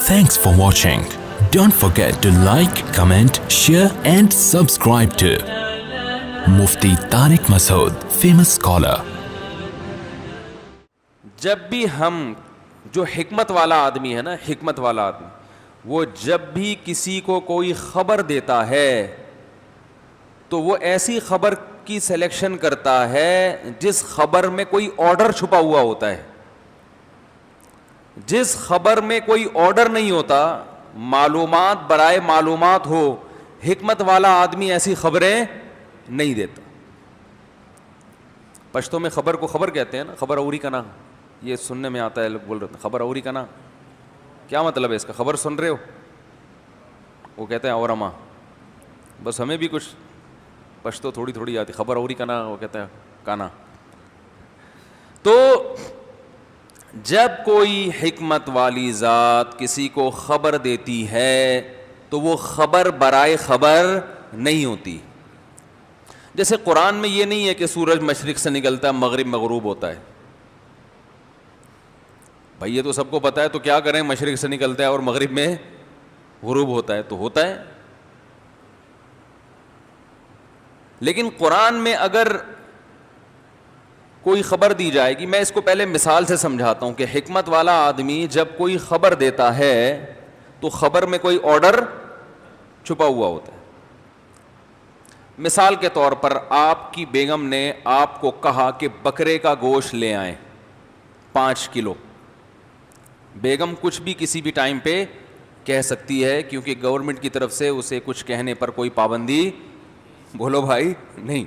Thanks for watching. Don't forget to like, comment, share and subscribe to Mufti Tariq Masood, famous scholar. جب بھی ہم جو حکمت والا آدمی ہے نا، حکمت والا آدمی، وہ جب بھی کسی کو کوئی خبر دیتا ہے تو وہ ایسی خبر کی سلیکشن کرتا ہے جس خبر میں کوئی آرڈر چھپا ہوا ہوتا ہے. جس خبر میں کوئی آرڈر نہیں ہوتا، معلومات برائے معلومات ہو، حکمت والا آدمی ایسی خبریں نہیں دیتا. پشتوں میں خبر کو خبر کہتے ہیں نا، خبر اوری کا نا، یہ سننے میں آتا ہے، لوگ بول رہے ہیں خبر اوری کا نا. کیا مطلب ہے اس کا؟ خبر سن رہے ہو، وہ کہتے ہیں اورما. بس ہمیں بھی کچھ پشتو تھوڑی تھوڑی آتی، خبر اوری کا نا، وہ کہتے ہیں کانا. تو جب کوئی حکمت والی ذات کسی کو خبر دیتی ہے تو وہ خبر برائے خبر نہیں ہوتی. جیسے قرآن میں یہ نہیں ہے کہ سورج مشرق سے نکلتا ہے مغرب میں غروب ہوتا ہے. بھائی یہ تو سب کو پتہ ہے، تو کیا کریں؟ مشرق سے نکلتا ہے اور مغرب میں غروب ہوتا ہے تو ہوتا ہے. لیکن قرآن میں اگر کوئی خبر دی جائے گی، میں اس کو پہلے مثال سے سمجھاتا ہوں کہ حکمت والا آدمی جب کوئی خبر دیتا ہے تو خبر میں کوئی آرڈر چھپا ہوا ہوتا ہے. مثال کے طور پر آپ کی بیگم نے آپ کو کہا کہ بکرے کا گوشت لے آئیں 5 کلو. بیگم کچھ بھی کسی بھی ٹائم پہ کہہ سکتی ہے کیونکہ گورنمنٹ کی طرف سے اسے کچھ کہنے پر کوئی پابندی، بولو بھائی، نہیں،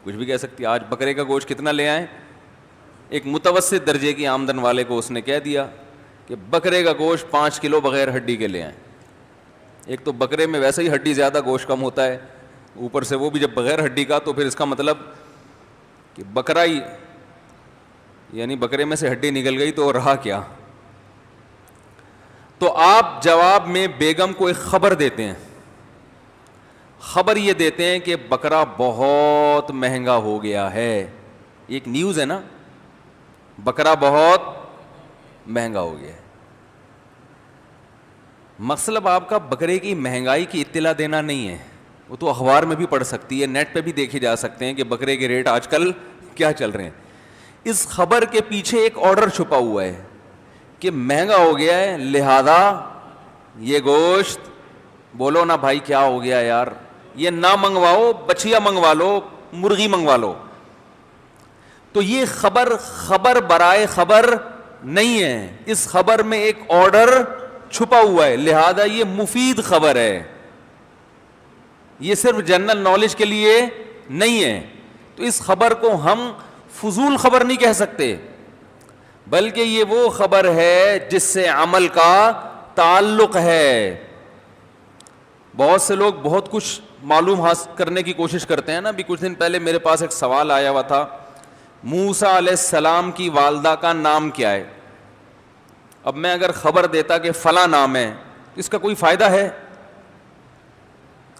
کچھ بھی کہہ سکتی ہے. آج بکرے کا گوشت کتنا لے آئیں؟ ایک متوسط درجے کی آمدن والے کو اس نے کہہ دیا کہ بکرے کا گوشت 5 کلو بغیر ہڈی کے لے آئیں. ایک تو بکرے میں ویسے ہی ہڈی زیادہ، گوشت کم ہوتا ہے، اوپر سے وہ بھی جب بغیر ہڈی کا، تو پھر اس کا مطلب کہ بکرا ہی، یعنی بکرے میں سے ہڈی نکل گئی تو رہا کیا. تو آپ جواب میں بیگم کو ایک خبر دیتے ہیں. خبر یہ دیتے ہیں کہ بکرا بہت مہنگا ہو گیا ہے. ایک نیوز ہے نا، بکرا بہت مہنگا ہو گیا ہے. مطلب آپ کا بکرے کی مہنگائی کی اطلاع دینا نہیں ہے، وہ تو اخبار میں بھی پڑھ سکتی ہے، نیٹ پہ بھی دیکھے جا سکتے ہیں کہ بکرے کے ریٹ آج کل کیا چل رہے ہیں. اس خبر کے پیچھے ایک آرڈر چھپا ہوا ہے کہ مہنگا ہو گیا ہے، لہذا یہ گوشت، بولو نا بھائی کیا ہو گیا یار، یہ نہ منگواؤ، بچیا منگوا لو، مرغی منگوا لو. تو یہ خبر برائے خبر نہیں ہے، اس خبر میں ایک آرڈر چھپا ہوا ہے، لہذا یہ مفید خبر ہے، یہ صرف جنرل نالج کے لیے نہیں ہے. تو اس خبر کو ہم فضول خبر نہیں کہہ سکتے، بلکہ یہ وہ خبر ہے جس سے عمل کا تعلق ہے. بہت سے لوگ بہت کچھ معلوم حاصل کرنے کی کوشش کرتے ہیں نا. ابھی کچھ دن پہلے میرے پاس ایک سوال آیا ہوا تھا، موسیٰ علیہ السلام کی والدہ کا نام کیا ہے؟ اب میں اگر خبر دیتا کہ فلاں نام ہے، اس کا کوئی فائدہ ہے؟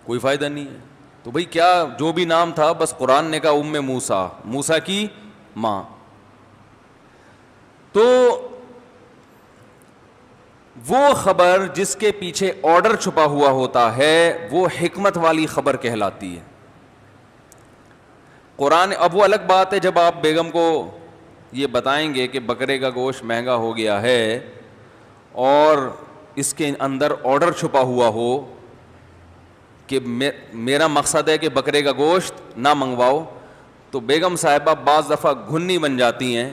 کوئی فائدہ نہیں ہے. تو بھئی کیا جو بھی نام تھا، بس قرآن نے کہا موسیٰ، موسیٰ کی ماں. تو وہ خبر جس کے پیچھے آرڈر چھپا ہوا ہوتا ہے وہ حکمت والی خبر کہلاتی ہے. قرآن، اب وہ الگ بات ہے جب آپ بیگم کو یہ بتائیں گے کہ بکرے کا گوشت مہنگا ہو گیا ہے اور اس کے اندر آرڈر چھپا ہوا ہو کہ میرا مقصد ہے کہ بکرے کا گوشت نہ منگواؤ، تو بیگم صاحبہ بعض دفعہ گھنی بن جاتی ہیں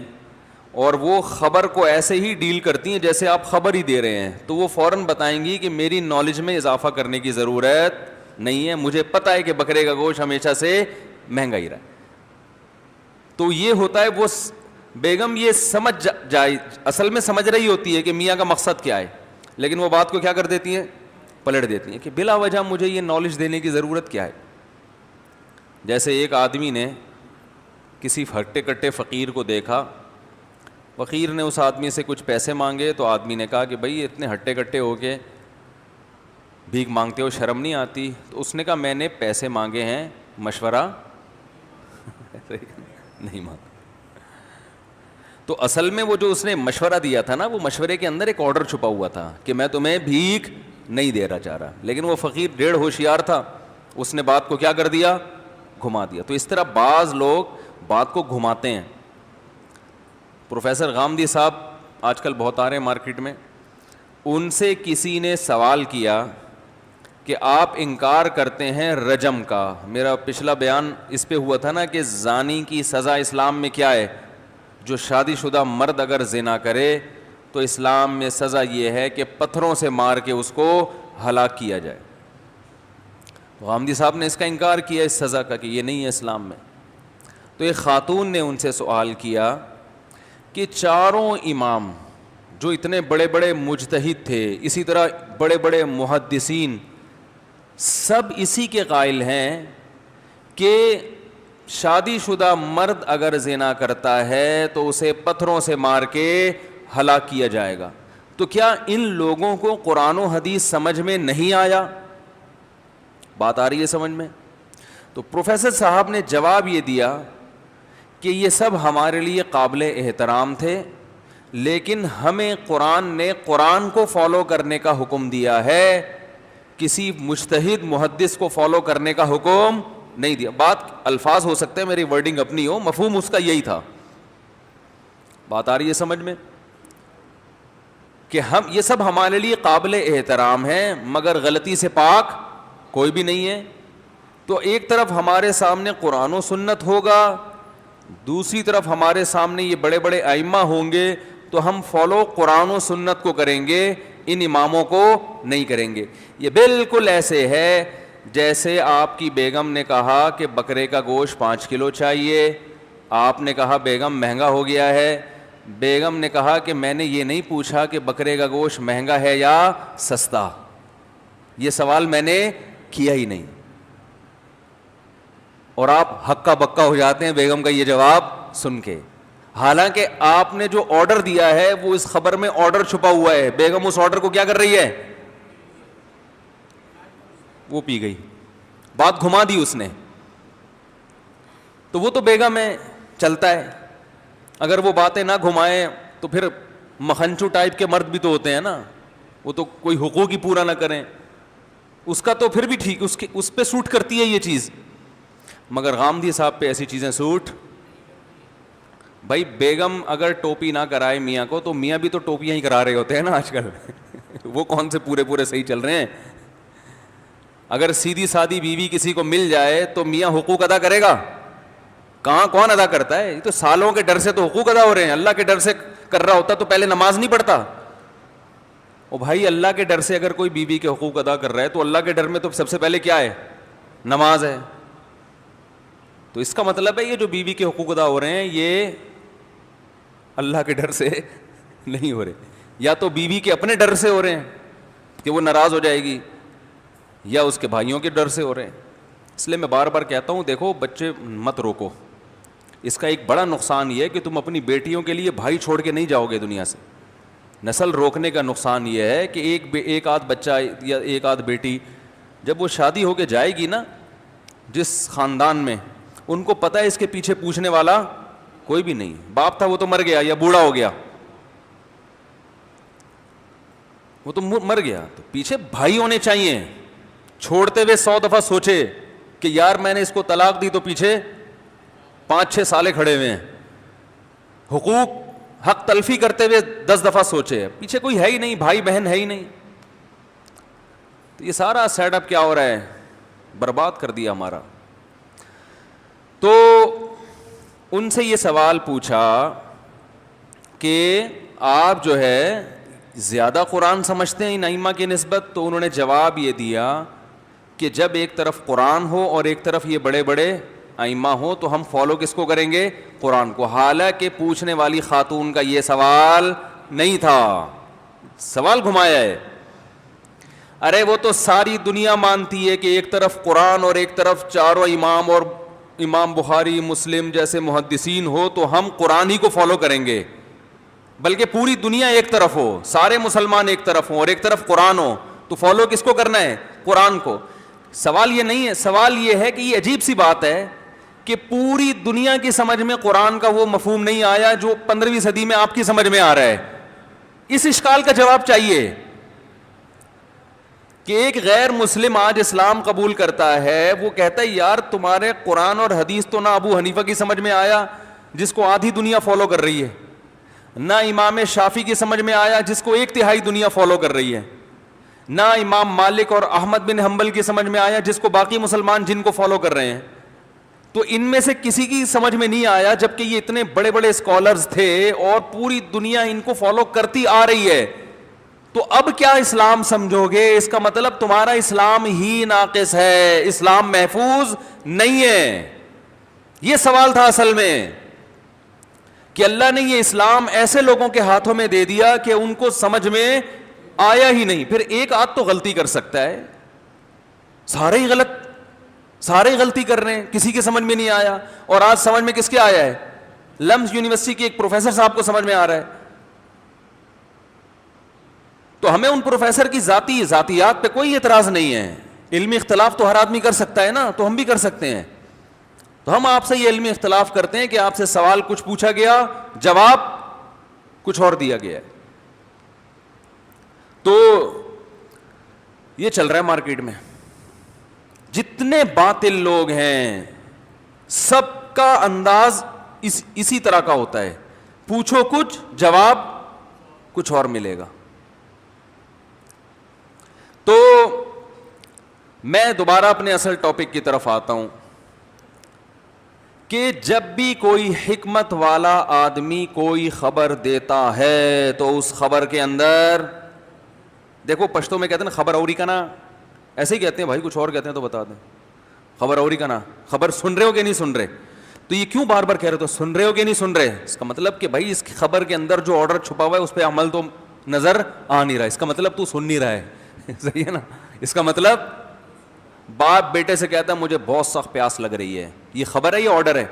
اور وہ خبر کو ایسے ہی ڈیل کرتی ہیں جیسے آپ خبر ہی دے رہے ہیں. تو وہ فوراً بتائیں گی کہ میری نالج میں اضافہ کرنے کی ضرورت نہیں ہے، مجھے پتہ ہے کہ بکرے کا گوشت ہمیشہ سے مہنگا ہی رہا ہے. تو یہ ہوتا ہے، وہ بیگم یہ سمجھ جائے، اصل میں سمجھ رہی ہوتی ہے کہ میاں کا مقصد کیا ہے، لیکن وہ بات کو کیا کر دیتی ہیں؟ پلٹ دیتی ہیں کہ بلا وجہ مجھے یہ نالج دینے کی ضرورت کیا ہے. جیسے ایک آدمی نے کسی ہٹے کٹے فقیر کو دیکھا، فقیر نے اس آدمی سے کچھ پیسے مانگے، تو آدمی نے کہا کہ بھائی اتنے ہٹے کٹے ہو کے بھیک مانگتے ہو، شرم نہیں آتی؟ تو اس نے کہا میں نے پیسے مانگے ہیں، مشورہ نہیں مانگا. تو اصل میں وہ جو اس نے مشورہ دیا تھا نا, وہ مشورے کے اندر ایک آرڈر چھپا ہوا تھا کہ میں تمہیں بھیک نہیں دینا چاہ رہا, لیکن وہ فقیر ڈیڑھ ہوشیار تھا, اس نے بات کو کیا کر دیا, گھما دیا. تو اس طرح بعض لوگ بات کو گھماتے ہیں. پروفیسر غامدی صاحب آج کل بہت آ رہے ہیں مارکیٹ میں, ان سے کسی نے سوال کیا کہ آپ انکار کرتے ہیں رجم کا. میرا پچھلا بیان اس پہ ہوا تھا نا کہ زانی کی سزا اسلام میں کیا ہے, جو شادی شدہ مرد اگر زنا کرے تو اسلام میں سزا یہ ہے کہ پتھروں سے مار کے اس کو ہلاک کیا جائے. غامدی صاحب نے اس کا انکار کیا, اس سزا کا, کہ یہ نہیں ہے اسلام میں. تو ایک خاتون نے ان سے سوال کیا کہ چاروں امام جو اتنے بڑے بڑے مجتہد تھے, اسی طرح بڑے بڑے محدثین, سب اسی کے قائل ہیں کہ شادی شدہ مرد اگر زنا کرتا ہے تو اسے پتھروں سے مار کے ہلاک کیا جائے گا. تو کیا ان لوگوں کو قرآن و حدیث سمجھ میں نہیں آیا؟ بات آ رہی ہے سمجھ میں؟ تو پروفیسر صاحب نے جواب یہ دیا کہ یہ سب ہمارے لیے قابل احترام تھے, لیکن ہمیں قرآن نے قرآن کو فالو کرنے کا حکم دیا ہے, کسی مجتہد محدث کو فالو کرنے کا حکم نہیں دیا. بات الفاظ ہو سکتے ہیں میری ورڈنگ اپنی ہو, مفہوم اس کا یہی تھا. بات آ رہی ہے سمجھ میں؟ کہ ہم یہ سب ہمارے لیے قابل احترام ہیں, مگر غلطی سے پاک کوئی بھی نہیں ہے. تو ایک طرف ہمارے سامنے قرآن و سنت ہوگا, دوسری طرف ہمارے سامنے یہ بڑے بڑے ائمہ ہوں گے, تو ہم فالو قرآن و سنت کو کریں گے, ان اماموں کو نہیں کریں گے. یہ بالکل ایسے ہے جیسے آپ کی بیگم نے کہا کہ بکرے کا گوشت 5 کلو چاہیے, آپ نے کہا بیگم مہنگا ہو گیا ہے. بیگم نے کہا کہ میں نے یہ نہیں پوچھا کہ بکرے کا گوشت مہنگا ہے یا سستا, یہ سوال میں نے کیا ہی نہیں. اور آپ ہکا بکا ہو جاتے ہیں بیگم کا یہ جواب سن کے, حالانکہ آپ نے جو آرڈر دیا ہے وہ اس خبر میں آرڈر چھپا ہوا ہے. بیگم اس آرڈر کو کیا کر رہی ہے, وہ پی گئی, بات گھما دی اس نے. تو وہ تو بیگم ہے, چلتا ہے. اگر وہ باتیں نہ گھمائیں تو پھر مکھنچو ٹائپ کے مرد بھی تو ہوتے ہیں نا, وہ تو کوئی حقوق ہی پورا نہ کریں, اس کا تو پھر بھی ٹھیک, اس پہ سوٹ کرتی ہے یہ چیز, مگر غامدی صاحب پہ ایسی چیزیں سوٹ. بھائی بیگم اگر ٹوپی نہ کرائے میاں کو, تو میاں بھی تو ٹوپیاں ہی کرا رہے ہوتے ہیں نا آج کل. وہ کون سے پورے صحیح چل رہے ہیں؟ اگر سیدھی سادی بیوی کسی کو مل جائے تو میاں حقوق ادا کرے گا؟ کہاں, کون ادا کرتا ہے؟ یہ تو سالوں کے ڈر سے تو حقوق ادا ہو رہے ہیں. اللہ کے ڈر سے کر رہا ہوتا تو پہلے نماز نہیں پڑھتا. او بھائی, اللہ کے ڈر سے اگر کوئی بیوی کے حقوق ادا کر رہا ہے تو اللہ کے ڈر میں تو سب سے پہلے کیا ہے؟ نماز ہے. تو اس کا مطلب ہے یہ جو بیوی کے حقوق ادا ہو رہے ہیں یہ اللہ کے ڈر سے نہیں ہو رہے, یا تو بیوی کے اپنے ڈر سے ہو رہے ہیں کہ وہ ناراض ہو جائے گی, یا اس کے بھائیوں کے ڈر سے ہو رہے ہیں. اس لیے میں بار بار کہتا ہوں, دیکھو بچے مت روکو. اس کا ایک بڑا نقصان یہ ہے کہ تم اپنی بیٹیوں کے لیے بھائی چھوڑ کے نہیں جاؤ گے دنیا سے. نسل روکنے کا نقصان یہ ہے کہ ایک آدھ بچہ یا ایک آدھ بیٹی جب وہ شادی ہو کے جائے گی نا جس خاندان میں, ان کو پتہ ہے اس کے پیچھے پوچھنے والا کوئی بھی نہیں. باپ تھا وہ تو مر گیا یا بوڑھا ہو گیا, وہ تو مر گیا, تو پیچھے بھائی ہونے چاہیے. چھوڑتے ہوئے 100 دفعہ سوچے کہ یار میں نے اس کو طلاق دی, تو پیچھے 5-6 سالے کھڑے ہوئے ہیں. حقوق حق تلفی کرتے ہوئے 10 دفعہ سوچے, پیچھے کوئی ہے ہی نہیں, بھائی بہن ہے ہی نہیں. تو یہ سارا سیٹ اپ کیا ہو رہا ہے, برباد کر دیا ہمارا. تو ان سے یہ سوال پوچھا کہ آپ جو ہے زیادہ قرآن سمجھتے ہیں ان ائمہ کی نسبت؟ تو انہوں نے جواب یہ دیا کہ جب ایک طرف قرآن ہو اور ایک طرف یہ بڑے بڑے ائمہ ہو تو ہم فالو کس کو کریں گے؟ قرآن کو. حالانکہ پوچھنے والی خاتون کا یہ سوال نہیں تھا, سوال گھمایا ہے. ارے وہ تو ساری دنیا مانتی ہے کہ ایک طرف قرآن اور ایک طرف چاروں امام, اور امام بخاری مسلم جیسے محدثین ہو تو ہم قرآن ہی کو فالو کریں گے. بلکہ پوری دنیا ایک طرف ہو, سارے مسلمان ایک طرف ہوں اور ایک طرف قرآن ہو, تو فالو کس کو کرنا ہے؟ قرآن کو. سوال یہ نہیں ہے, سوال یہ ہے کہ یہ عجیب سی بات ہے کہ پوری دنیا کی سمجھ میں قرآن کا وہ مفہوم نہیں آیا جو 15ویں صدی میں آپ کی سمجھ میں آ رہا ہے. اس اشکال کا جواب چاہیے کہ ایک غیر مسلم آج اسلام قبول کرتا ہے, وہ کہتا ہے یار تمہارے قرآن اور حدیث تو نہ ابو حنیفہ کی سمجھ میں آیا جس کو آدھی دنیا فالو کر رہی ہے, نہ امام شافعی کی سمجھ میں آیا جس کو 1/3 دنیا فالو کر رہی ہے, نہ امام مالک اور احمد بن حنبل کی سمجھ میں آیا جس کو باقی مسلمان جن کو فالو کر رہے ہیں. تو ان میں سے کسی کی سمجھ میں نہیں آیا, جبکہ یہ اتنے بڑے بڑے اسکالرز تھے اور پوری دنیا ان کو فالو کرتی آ رہی ہے. تو اب کیا اسلام سمجھو گے؟ اس کا مطلب تمہارا اسلام ہی ناقص ہے, اسلام محفوظ نہیں ہے. یہ سوال تھا اصل میں کہ اللہ نے یہ اسلام ایسے لوگوں کے ہاتھوں میں دے دیا کہ ان کو سمجھ میں آیا ہی نہیں. پھر ایک آدھ تو غلطی کر سکتا ہے, سارے غلطی کر رہے ہیں, کسی کے سمجھ میں نہیں آیا. اور آج سمجھ میں کس کے آیا ہے؟ لمز یونیورسٹی کے ایک پروفیسر صاحب کو سمجھ میں آ رہا ہے. تو ہمیں ان پروفیسر کی ذاتیات پہ کوئی اعتراض نہیں ہے. علمی اختلاف تو ہر آدمی کر سکتا ہے نا, تو ہم بھی کر سکتے ہیں. تو ہم آپ سے یہ علمی اختلاف کرتے ہیں کہ آپ سے سوال کچھ پوچھا گیا, جواب کچھ اور دیا گیا. تو یہ چل رہا ہے مارکیٹ میں. جتنے باطل لوگ ہیں سب کا انداز اسی طرح کا ہوتا ہے, پوچھو کچھ جواب کچھ اور ملے گا. تو میں دوبارہ اپنے اصل ٹاپک کی طرف آتا ہوں کہ جب بھی کوئی حکمت والا آدمی کوئی خبر دیتا ہے تو اس خبر کے اندر دیکھو, پشتو میں کہتے ہیں نا خبر اوری کا نا, ایسے ہی کہتے ہیں بھائی, کچھ اور کہتے ہیں تو بتا دیں. خبر اوری کا نا, خبر سن رہے ہو کہ نہیں سن رہے؟ تو یہ کیوں بار بار کہہ رہے تو سن رہے ہو کہ نہیں سن رہے؟ اس کا مطلب کہ بھائی اس خبر کے اندر جو آرڈر چھپا ہوا ہے اس پہ عمل تو نظر آ نہیں رہا, اس کا مطلب تو سن نہیں رہا ہے. صحیح ہے نا؟ اس کا مطلب باپ بیٹے سے کہتا ہے مجھے بہت سخت پیاس لگ رہی ہے, یہ خبر ہے, یہ آرڈر ہے؟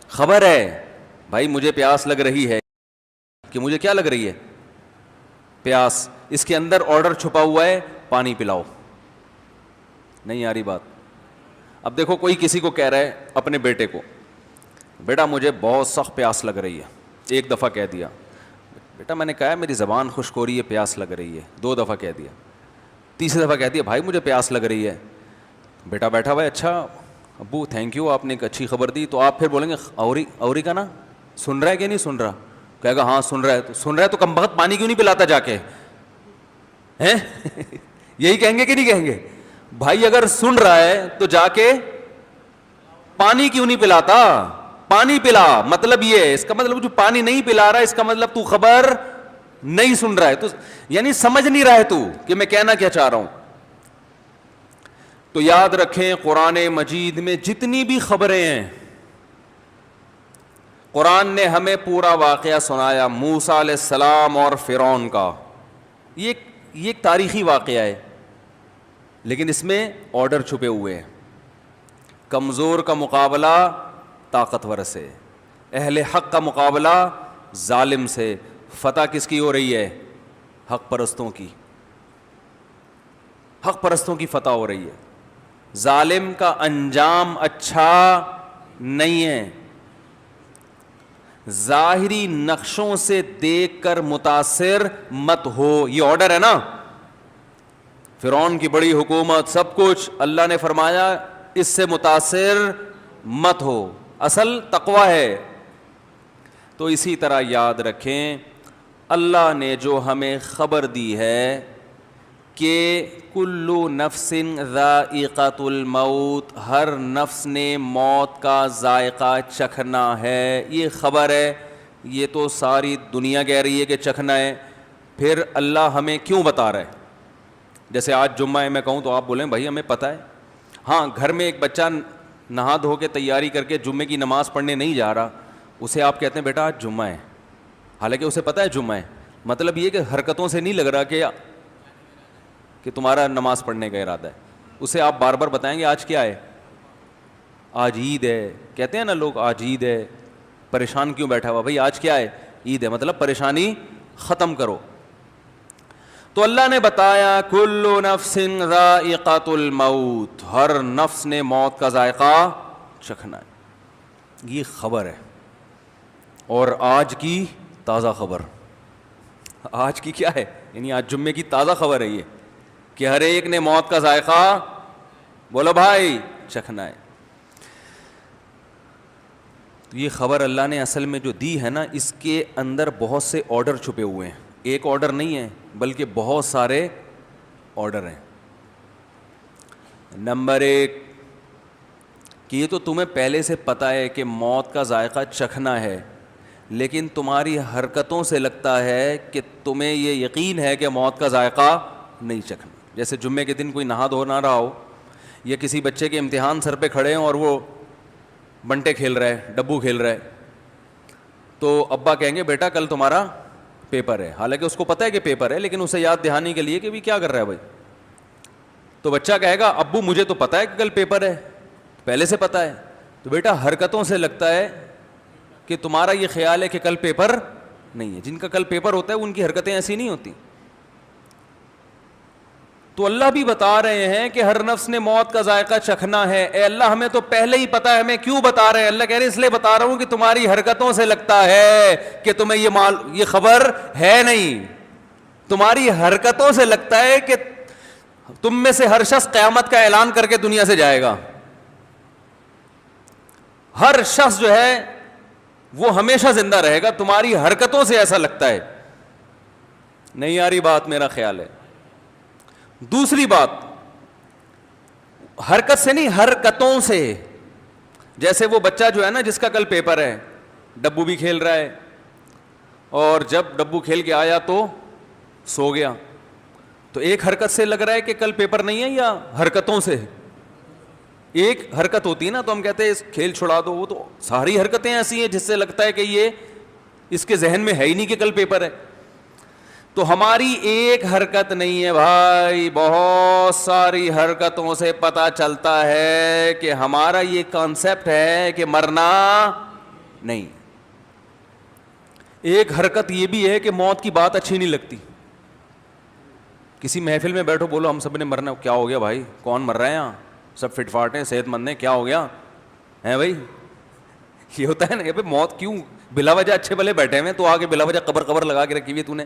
خبر ہے بھائی مجھے پیاس لگ رہی ہے, کہ مجھے کیا لگ رہی ہے؟ پیاس. اس کے اندر آرڈر چھپا ہوا ہے پانی پلاؤ. نہیں آ رہی بات؟ اب دیکھو کوئی کسی کو کہہ رہا ہے اپنے بیٹے کو, بیٹا مجھے بہت سخت پیاس لگ رہی ہے. ایک دفعہ کہہ دیا, بیٹا میں نے کہا ہے میری زبان خشک ہو رہی ہے, پیاس لگ رہی ہے. 2 دفعہ کہہ دیا. تیسری دفعہ کہہ دیا بھائی مجھے پیاس لگ رہی ہے. بیٹا بیٹھا ہوا ہے, اچھا ابو تھینک یو آپ نے ایک اچھی خبر دی. تو آپ پھر بولیں گے اوری کا نا, سن رہا ہے کہ نہیں سن رہا؟ کہے گا ہاں سن رہا ہے. تو سن رہا ہے تو کم بخت پانی کیوں نہیں پلاتا جا کے؟ ہیں یہی کہیں گے کہ نہیں کہیں گے؟ بھائی اگر سن رہا ہے تو جا کے پانی کیوں نہیں پلاتا؟ پانی پلا. مطلب یہ ہے, اس کا مطلب جو پانی نہیں پلا رہا ہے اس کا مطلب تو خبر نہیں سن رہا ہے, تو یعنی سمجھ نہیں رہا ہے تو کہ میں کہنا کیا چاہ رہا ہوں. تو یاد رکھیں قرآن مجید میں جتنی بھی خبریں ہیں, قرآن نے ہمیں پورا واقعہ سنایا موسیٰ علیہ السلام اور فرعون کا. یہ ایک تاریخی واقعہ ہے, لیکن اس میں آرڈر چھپے ہوئے ہیں. کمزور کا مقابلہ طاقتور سے, اہل حق کا مقابلہ ظالم سے. فتح کس کی ہو رہی ہے؟ حق پرستوں کی. حق پرستوں کی فتح ہو رہی ہے. ظالم کا انجام اچھا نہیں ہے. ظاہری نقشوں سے دیکھ کر متاثر مت ہو, یہ آرڈر ہے نا. فرعون کی بڑی حکومت سب کچھ, اللہ نے فرمایا اس سے متاثر مت ہو, اصل تقوی ہے. تو اسی طرح یاد رکھیں اللہ نے جو ہمیں خبر دی ہے کہ کلو نفس ذائقۃ الموت, ہر نفس نے موت کا ذائقہ چکھنا ہے, یہ خبر ہے. یہ تو ساری دنیا کہہ رہی ہے کہ چکھنا ہے, پھر اللہ ہمیں کیوں بتا رہا ہے؟ جیسے آج جمعہ ہے, میں کہوں تو آپ بولیں بھائی ہمیں پتہ ہے. ہاں گھر میں ایک بچہ نہا دھو کے تیاری کر کے جمعے کی نماز پڑھنے نہیں جا رہا, اسے آپ کہتے ہیں بیٹا آج جمعہ ہے, حالانکہ اسے پتہ ہے جمعہ ہے. مطلب یہ کہ حرکتوں سے نہیں لگ رہا کہ تمہارا نماز پڑھنے کا ارادہ ہے. اسے آپ بار بار بتائیں گے آج کیا ہے؟ آج عید ہے. کہتے ہیں نا لوگ آج عید ہے, پریشان کیوں بیٹھا ہوا؟ بھائی آج کیا ہے؟ عید ہے, مطلب پریشانی ختم کرو. تو اللہ نے بتایا کل نفس ذائقۃ الموت, ہر نفس نے موت کا ذائقہ چکھنا ہے. یہ خبر ہے, اور آج کی تازہ خبر. آج کی کیا ہے, یعنی آج جمعے کی تازہ خبر ہے یہ, کہ ہر ایک نے موت کا ذائقہ بولو بھائی چکھنا ہے. یہ خبر اللہ نے اصل میں جو دی ہے نا, اس کے اندر بہت سے آرڈر چھپے ہوئے ہیں. ایک آرڈر نہیں ہے بلکہ بہت سارے آرڈر ہیں. نمبر 1 کہ یہ تو تمہیں پہلے سے پتہ ہے کہ موت کا ذائقہ چکھنا ہے, لیکن تمہاری حرکتوں سے لگتا ہے کہ تمہیں یہ یقین ہے کہ موت کا ذائقہ نہیں چکھنا. جیسے جمعے کے دن کوئی نہا دھو نہ رہا ہو, یا کسی بچے کے امتحان سر پہ کھڑے ہوں اور وہ بنٹے کھیل رہا ہے, ڈبو کھیل رہا ہے, تو ابا کہیں گے بیٹا کل تمہارا پیپر ہے. حالانکہ اس کو پتہ ہے کہ پیپر ہے, لیکن اسے یاد دہانی کے لیے کہ بھی کیا کر رہا ہے بھائی. تو بچہ کہے گا ابو مجھے تو پتہ ہے کہ کل پیپر ہے, پہلے سے پتہ ہے. تو بیٹا حرکتوں سے لگتا ہے کہ تمہارا یہ خیال ہے کہ کل پیپر نہیں ہے. جن کا کل پیپر ہوتا ہے ان کی حرکتیں ایسی نہیں ہوتی. تو اللہ بھی بتا رہے ہیں کہ ہر نفس نے موت کا ذائقہ چکھنا ہے. اے اللہ ہمیں تو پہلے ہی پتا ہے, ہمیں کیوں بتا رہے ہیں؟ اللہ کہہ رہے ہیں اس لیے بتا رہا ہوں کہ تمہاری حرکتوں سے لگتا ہے کہ تمہیں یہ خبر ہے نہیں. تمہاری حرکتوں سے لگتا ہے کہ تم میں سے ہر شخص قیامت کا اعلان کر کے دنیا سے جائے گا. ہر شخص جو ہے وہ ہمیشہ زندہ رہے گا. تمہاری حرکتوں سے ایسا لگتا ہے. نہیں آ رہی بات؟ میرا خیال ہے. دوسری بات, حرکت سے نہیں, حرکتوں سے. جیسے وہ بچہ جو ہے نا جس کا کل پیپر ہے, ڈبو بھی کھیل رہا ہے, اور جب ڈبو کھیل کے آیا تو سو گیا. تو ایک حرکت سے لگ رہا ہے کہ کل پیپر نہیں ہے, یا حرکتوں سے؟ ایک حرکت ہوتی ہے نا, تو ہم کہتے ہیں اس کھیل چھڑا دو. وہ تو ساری حرکتیں ایسی ہیں جس سے لگتا ہے کہ یہ اس کے ذہن میں ہے ہی نہیں کہ کل پیپر ہے. تو ہماری ایک حرکت نہیں ہے بھائی, بہت ساری حرکتوں سے پتہ چلتا ہے کہ ہمارا یہ کانسیپٹ ہے کہ مرنا نہیں. ایک حرکت یہ بھی ہے کہ موت کی بات اچھی نہیں لگتی. کسی محفل میں بیٹھو, بولو ہم سب نے مرنا, کیا ہو گیا بھائی, کون مر رہا ہے یہاں, سب فٹ فاٹ ہیں, صحت مند ہیں, کیا ہو گیا ہے بھائی؟ یہ ہوتا ہے نا کہ موت کیوں بلا وجہ اچھے بھلے بیٹھے ہوئے, تو آگے بلا وجہ قبر لگا کے رکھی ہوئی تو نے.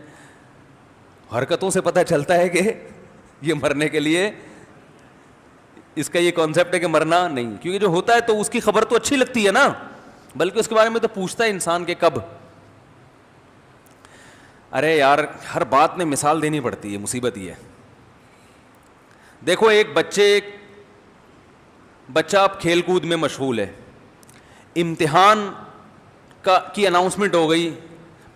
حرکتوں سے پتہ چلتا ہے کہ یہ مرنے کے لیے اس کا یہ کانسیپٹ ہے کہ مرنا نہیں. کیونکہ جو ہوتا ہے تو اس کی خبر تو اچھی لگتی ہے نا, بلکہ اس کے بارے میں تو پوچھتا ہے انسان کہ کب. ارے یار ہر بات میں مثال دینی پڑتی ہے, مصیبت یہ ہے. دیکھو ایک بچہ اب کھیل کود میں مشغول ہے, امتحان کی اناؤنسمنٹ ہو گئی,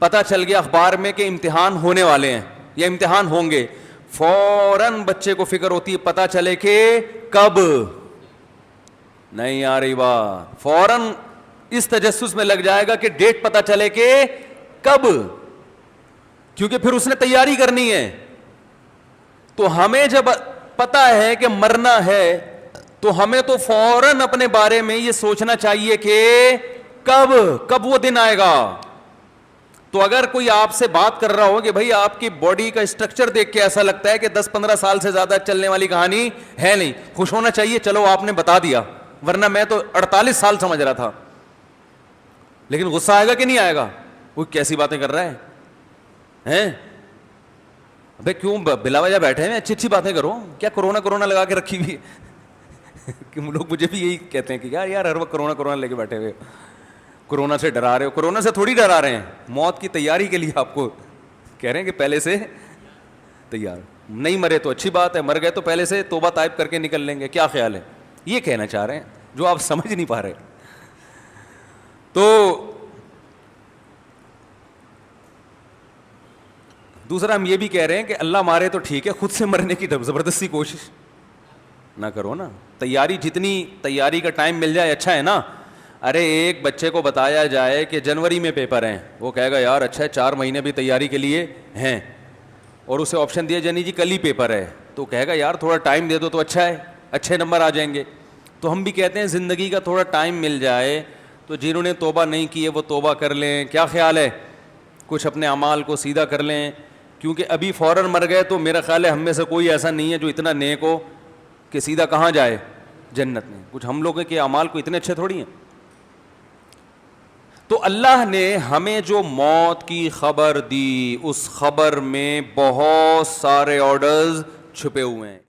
پتہ چل گیا اخبار میں کہ امتحان ہونے والے ہیں یا امتحان ہوں گے. فوراً بچے کو فکر ہوتی ہے پتہ چلے کہ کب. نہیں آ رہی بات؟ فوراً اس تجسس میں لگ جائے گا کہ ڈیٹ پتہ چلے کہ کب, کیونکہ پھر اس نے تیاری کرنی ہے. تو ہمیں جب پتہ ہے کہ مرنا ہے تو ہمیں تو فوراً اپنے بارے میں یہ سوچنا چاہیے کہ کب وہ دن آئے گا. تو اگر کوئی آپ سے بات کر رہا ہو کہ بھائی آپ کی باڈی کا اسٹرکچر دیکھ کے ایسا لگتا ہے کہ 10-15 سال سے زیادہ چلنے والی کہانی ہے نہیں, خوش ہونا چاہیے, چلو آپ نے بتا دیا, ورنہ میں تو 48 سال سمجھ رہا تھا. لیکن غصہ آئے گا کہ نہیں آئے گا؟ وہ کیسی باتیں کر رہا ہے ابے, کیوں بلا وجہ بیٹھے ہیں, اچھی اچھی باتیں کرو. کیا کرونا لگا کے رکھی ہوئی ہے کہ لوگ مجھے بھی یہی کہتے ہیں کہ یار ہر وقت کرونا لے کے بیٹھے ہوئے, کرونا سے ڈرا رہے ہو. کرونا سے تھوڑی ڈرا رہے ہیں, موت کی تیاری کے لیے آپ کو کہہ رہے ہیں کہ پہلے سے تیار. نہیں مرے تو اچھی بات ہے, مر گئے تو پہلے سے توبہ طائب کر کے نکل لیں گے. کیا خیال ہے؟ یہ کہنا چاہ رہے ہیں جو آپ سمجھ نہیں پا رہے. تو دوسرا ہم یہ بھی کہہ رہے ہیں کہ اللہ مارے تو ٹھیک ہے, خود سے مرنے کی زبردستی کوشش نہ کرو نا. تیاری, جتنی تیاری کا ٹائم مل جائے اچھا ہے نا. ارے ایک بچے کو بتایا جائے کہ جنوری میں پیپر ہیں, وہ کہے گا یار اچھا ہے, 4 مہینے بھی تیاری کے لیے ہیں, اور اسے آپشن دیا جانی جی کل ہی پیپر ہے, تو کہے گا یار تھوڑا ٹائم دے دو تو اچھا ہے, اچھے نمبر آ جائیں گے. تو ہم بھی کہتے ہیں زندگی کا تھوڑا ٹائم مل جائے تو جنہوں نے توبہ نہیں کی ہے وہ توبہ کر لیں. کیا خیال ہے؟ کچھ اپنے اعمال کو سیدھا کر لیں, کیونکہ ابھی فوراً مر گئے تو میرا خیال ہے ہم میں سے کوئی ایسا نہیں ہے جو اتنا نیک ہو کہ سیدھا کہاں جائے, جنت میں. کچھ ہم لوگوں کے اعمال کو اتنے اچھے تھوڑی ہیں. تو اللہ نے ہمیں جو موت کی خبر دی اس خبر میں بہت سارے آرڈرز چھپے ہوئے ہیں.